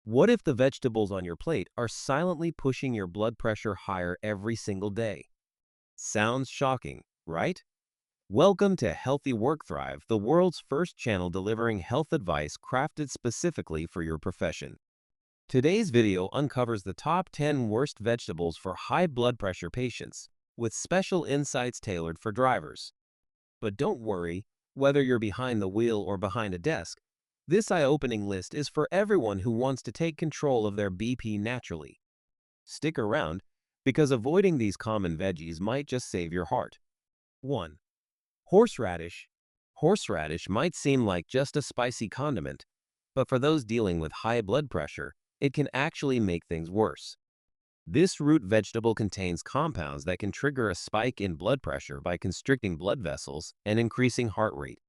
What if the vegetables on your plate are silently pushing your blood pressure higher every single day? Sounds shocking, right? Welcome to Healthy WorkThrive, the world's first channel delivering health advice crafted specifically for your profession. Today's video uncovers the top 10 worst vegetables for high blood pressure patients, with special insights tailored for drivers. But don't worry, whether you're behind the wheel or behind a desk, this eye-opening list is for everyone who wants to take control of their BP naturally. Stick around, because avoiding these common veggies might just save your heart. 1. Horseradish. Horseradish might seem like just a spicy condiment, but for those dealing with high blood pressure, it can actually make things worse. This root vegetable contains compounds that can trigger a spike in blood pressure by constricting blood vessels and increasing heart rate.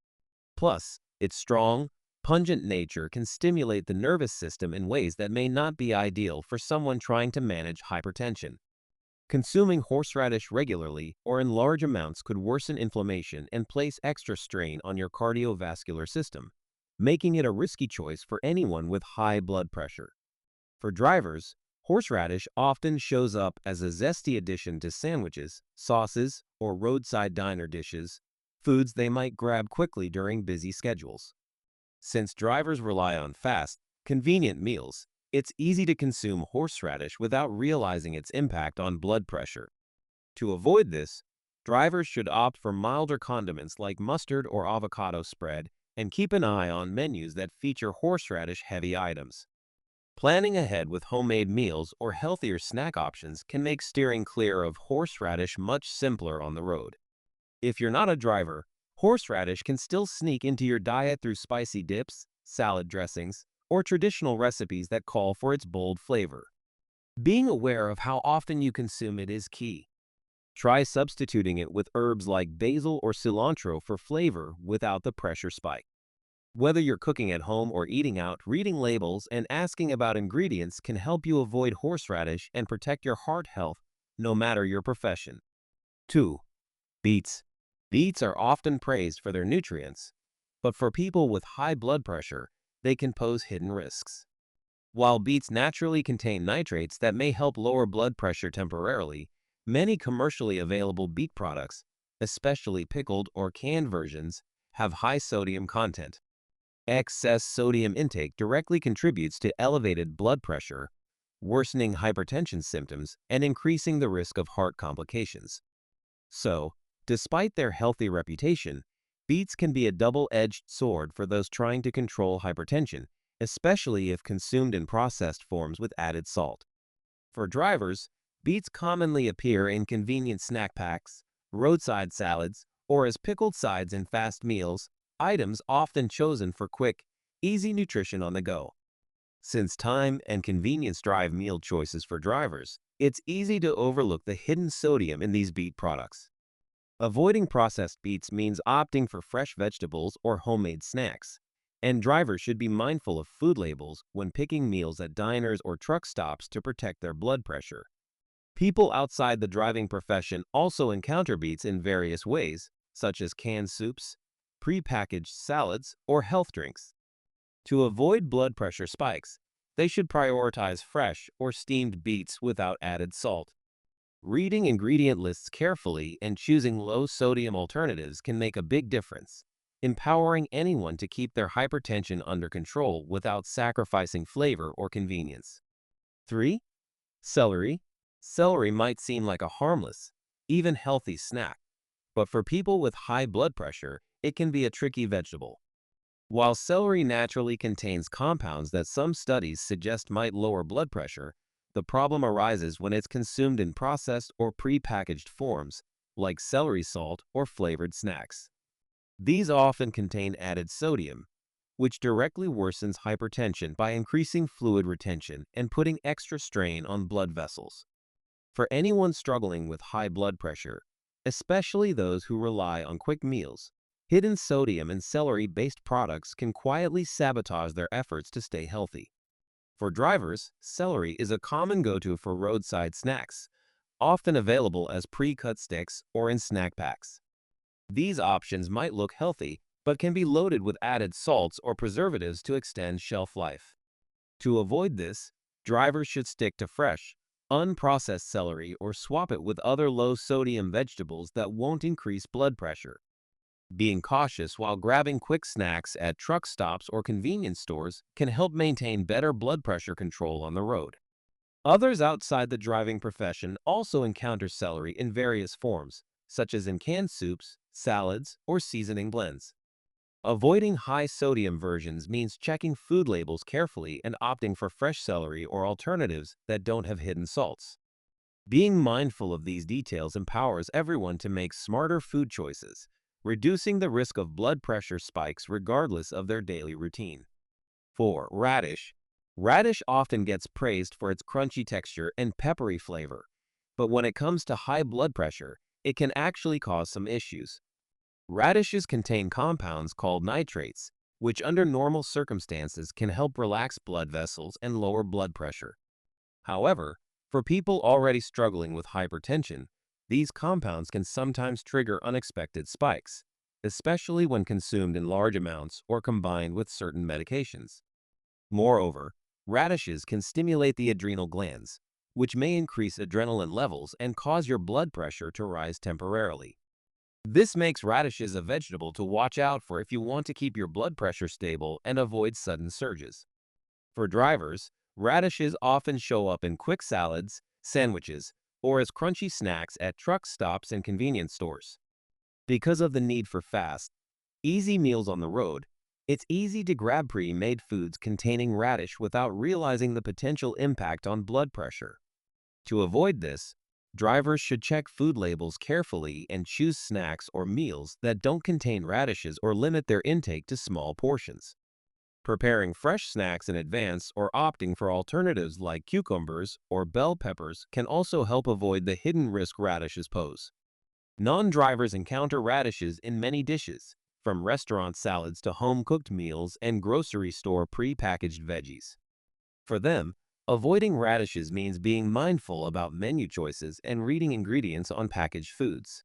Plus, its strong, pungent nature can stimulate the nervous system in ways that may not be ideal for someone trying to manage hypertension. Consuming horseradish regularly or in large amounts could worsen inflammation and place extra strain on your cardiovascular system, making it a risky choice for anyone with high blood pressure. For drivers, horseradish often shows up as a zesty addition to sandwiches, sauces, or roadside diner dishes, foods they might grab quickly during busy schedules. Since drivers rely on fast, convenient meals, it's easy to consume horseradish without realizing its impact on blood pressure. To avoid this, drivers should opt for milder condiments like mustard or avocado spread and keep an eye on menus that feature horseradish-heavy items. Planning ahead with homemade meals or healthier snack options can make steering clear of horseradish much simpler on the road. If you're not a driver, horseradish can still sneak into your diet through spicy dips, salad dressings, or traditional recipes that call for its bold flavor. Being aware of how often you consume it is key. Try substituting it with herbs like basil or cilantro for flavor without the pressure spike. Whether you're cooking at home or eating out, reading labels and asking about ingredients can help you avoid horseradish and protect your heart health, no matter your profession. 2. Beets. Beets are often praised for their nutrients, but for people with high blood pressure, they can pose hidden risks. While beets naturally contain nitrates that may help lower blood pressure temporarily, many commercially available beet products, especially pickled or canned versions, have high sodium content. Excess sodium intake directly contributes to elevated blood pressure, worsening hypertension symptoms, and increasing the risk of heart complications. So, despite their healthy reputation, beets can be a double-edged sword for those trying to control hypertension, especially if consumed in processed forms with added salt. For drivers, beets commonly appear in convenient snack packs, roadside salads, or as pickled sides in fast meals, items often chosen for quick, easy nutrition on the go. Since time and convenience drive meal choices for drivers, it's easy to overlook the hidden sodium in these beet products. Avoiding processed beets means opting for fresh vegetables or homemade snacks, and drivers should be mindful of food labels when picking meals at diners or truck stops to protect their blood pressure. People outside the driving profession also encounter beets in various ways, such as canned soups, pre-packaged salads, or health drinks. To avoid blood pressure spikes, they should prioritize fresh or steamed beets without added salt. Reading ingredient lists carefully and choosing low-sodium alternatives can make a big difference, empowering anyone to keep their hypertension under control without sacrificing flavor or convenience. 3. Celery. Celery might seem like a harmless, even healthy snack, but for people with high blood pressure, it can be a tricky vegetable. While celery naturally contains compounds that some studies suggest might lower blood pressure, the problem arises when it's consumed in processed or pre-packaged forms, like celery salt or flavored snacks. These often contain added sodium, which directly worsens hypertension by increasing fluid retention and putting extra strain on blood vessels. For anyone struggling with high blood pressure, especially those who rely on quick meals, hidden sodium in celery-based products can quietly sabotage their efforts to stay healthy. For drivers, celery is a common go-to for roadside snacks, often available as pre-cut sticks or in snack packs. These options might look healthy, but can be loaded with added salts or preservatives to extend shelf life. To avoid this, drivers should stick to fresh, unprocessed celery or swap it with other low-sodium vegetables that won't increase blood pressure. Being cautious while grabbing quick snacks at truck stops or convenience stores can help maintain better blood pressure control on the road. Others outside the driving profession also encounter celery in various forms, such as in canned soups, salads, or seasoning blends. Avoiding high-sodium versions means checking food labels carefully and opting for fresh celery or alternatives that don't have hidden salts. Being mindful of these details empowers everyone to make smarter food choices, reducing the risk of blood pressure spikes regardless of their daily routine. 4. Radish. Radish often gets praised for its crunchy texture and peppery flavor, but when it comes to high blood pressure, it can actually cause some issues. Radishes contain compounds called nitrates, which under normal circumstances can help relax blood vessels and lower blood pressure. However, for people already struggling with hypertension, these compounds can sometimes trigger unexpected spikes, especially when consumed in large amounts or combined with certain medications. Moreover, radishes can stimulate the adrenal glands, which may increase adrenaline levels and cause your blood pressure to rise temporarily. This makes radishes a vegetable to watch out for if you want to keep your blood pressure stable and avoid sudden surges. For drivers, radishes often show up in quick salads, sandwiches, or as crunchy snacks at truck stops and convenience stores. Because of the need for fast, easy meals on the road, it's easy to grab pre-made foods containing radish without realizing the potential impact on blood pressure. To avoid this, drivers should check food labels carefully and choose snacks or meals that don't contain radishes or limit their intake to small portions. Preparing fresh snacks in advance or opting for alternatives like cucumbers or bell peppers can also help avoid the hidden risk radishes pose. Non-drivers encounter radishes in many dishes, from restaurant salads to home-cooked meals and grocery store pre-packaged veggies. For them, avoiding radishes means being mindful about menu choices and reading ingredients on packaged foods.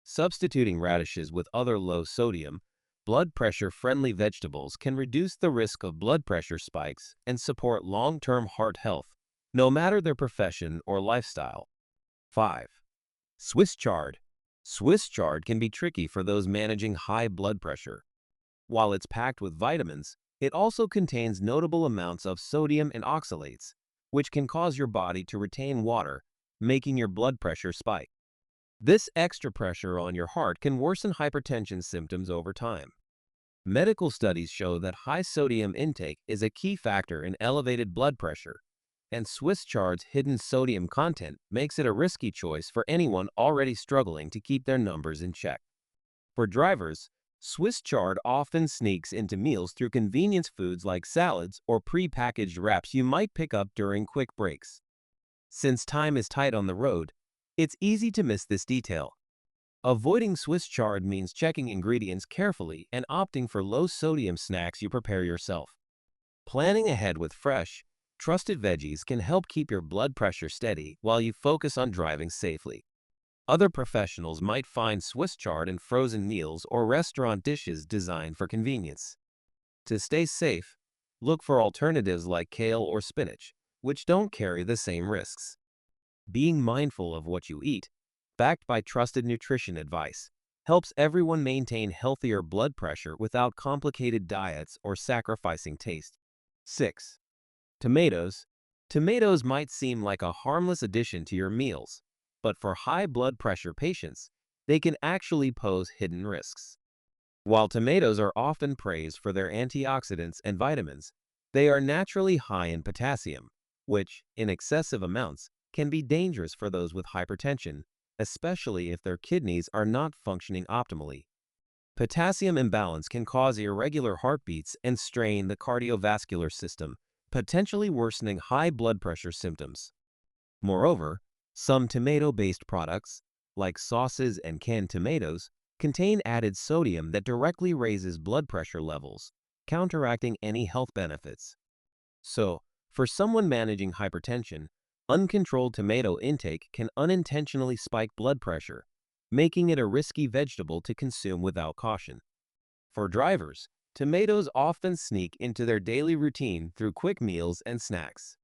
Substituting radishes with other low-sodium, blood pressure-friendly vegetables can reduce the risk of blood pressure spikes and support long-term heart health, no matter their profession or lifestyle. 5. Swiss chard. Swiss chard can be tricky for those managing high blood pressure. While it's packed with vitamins, it also contains notable amounts of sodium and oxalates, which can cause your body to retain water, making your blood pressure spike. This extra pressure on your heart can worsen hypertension symptoms over time. Medical studies show that high sodium intake is a key factor in elevated blood pressure, and Swiss chard's hidden sodium content makes it a risky choice for anyone already struggling to keep their numbers in check. For drivers, Swiss chard often sneaks into meals through convenience foods like salads or pre-packaged wraps you might pick up during quick breaks. Since time is tight on the road, it's easy to miss this detail. Avoiding Swiss chard means checking ingredients carefully and opting for low-sodium snacks you prepare yourself. Planning ahead with fresh, trusted veggies can help keep your blood pressure steady while you focus on driving safely. Other professionals might find Swiss chard in frozen meals or restaurant dishes designed for convenience. To stay safe, look for alternatives like kale or spinach, which don't carry the same risks. Being mindful of what you eat, backed by trusted nutrition advice, helps everyone maintain healthier blood pressure without complicated diets or sacrificing taste. 6. Tomatoes. Tomatoes might seem like a harmless addition to your meals, but for high blood pressure patients, they can actually pose hidden risks. While tomatoes are often praised for their antioxidants and vitamins, they are naturally high in potassium, which, in excessive amounts, can be dangerous for those with hypertension, especially if their kidneys are not functioning optimally. Potassium imbalance can cause irregular heartbeats and strain the cardiovascular system, potentially worsening high blood pressure symptoms. Moreover, some tomato-based products, like sauces and canned tomatoes, contain added sodium that directly raises blood pressure levels, counteracting any health benefits. So, for someone managing hypertension, uncontrolled tomato intake can unintentionally spike blood pressure, making it a risky vegetable to consume without caution. For drivers, Tomatoes often sneak into their daily routine through quick meals and snacks.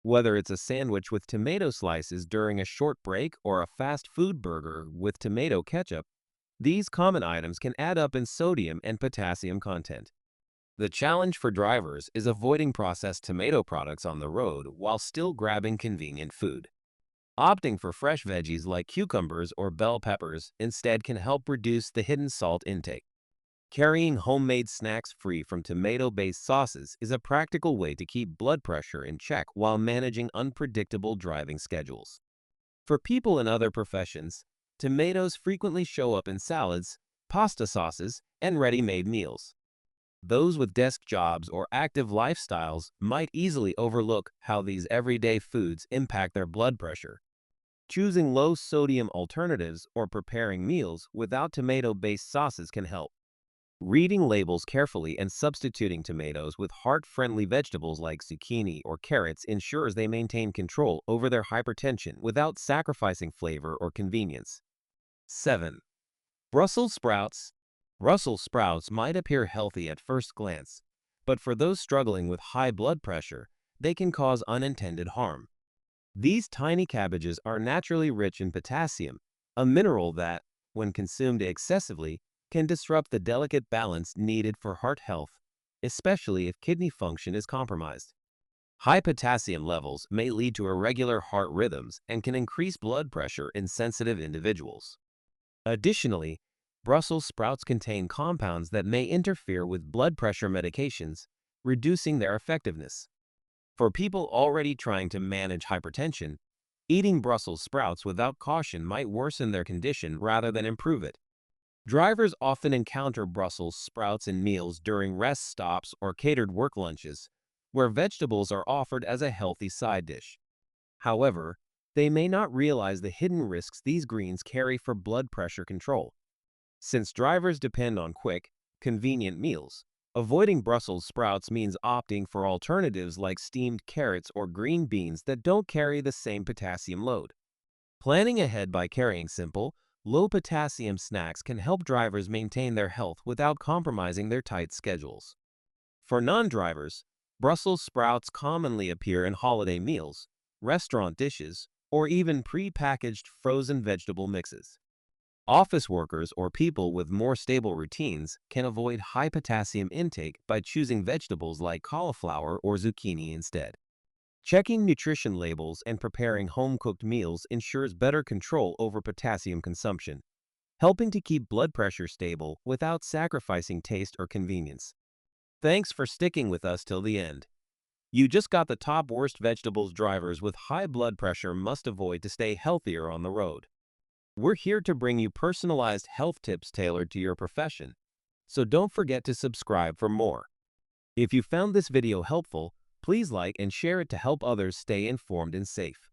Whether it's a sandwich with tomato slices during a short break or a fast food burger with tomato ketchup, these common items can add up in sodium and potassium content. The challenge for drivers is avoiding processed tomato products on the road while still grabbing convenient food. Opting for fresh veggies like cucumbers or bell peppers instead can help reduce the hidden salt intake. Carrying homemade snacks free from tomato-based sauces is a practical way to keep blood pressure in check while managing unpredictable driving schedules. For people in other professions, tomatoes frequently show up in salads, pasta sauces, and ready-made meals. Those with desk jobs or active lifestyles might easily overlook how these everyday foods impact their blood pressure. Choosing low-sodium alternatives or preparing meals without tomato-based sauces can help. Reading labels carefully and substituting tomatoes with heart-friendly vegetables like zucchini or carrots ensures they maintain control over their hypertension without sacrificing flavor or convenience. 7. Brussels sprouts. Brussels sprouts might appear healthy at first glance, but for those struggling with high blood pressure, they can cause unintended harm. These tiny cabbages are naturally rich in potassium, a mineral that, when consumed excessively, can disrupt the delicate balance needed for heart health, especially if kidney function is compromised. High potassium levels may lead to irregular heart rhythms and can increase blood pressure in sensitive individuals. Additionally, Brussels sprouts contain compounds that may interfere with blood pressure medications, reducing their effectiveness. For people already trying to manage hypertension, eating Brussels sprouts without caution might worsen their condition rather than improve it. Drivers often encounter Brussels sprouts in meals during rest stops or catered work lunches, where vegetables are offered as a healthy side dish. However, they may not realize the hidden risks these greens carry for blood pressure control. Since drivers depend on quick, convenient meals, avoiding Brussels sprouts means opting for alternatives like steamed carrots or green beans that don't carry the same potassium load. Planning ahead by carrying simple, low-potassium snacks can help drivers maintain their health without compromising their tight schedules. For non-drivers, Brussels sprouts commonly appear in holiday meals, restaurant dishes, or even pre-packaged frozen vegetable mixes. Office workers or people with more stable routines can avoid high potassium intake by choosing vegetables like cauliflower or zucchini instead. Checking nutrition labels and preparing home-cooked meals ensures better control over potassium consumption, helping to keep blood pressure stable without sacrificing taste or convenience. Thanks for sticking with us till the end. You just got the top worst vegetables drivers with high blood pressure must avoid to stay healthier on the road. We're here to bring you personalized health tips tailored to your profession, so don't forget to subscribe for more. If you found this video helpful, please like and share it to help others stay informed and safe.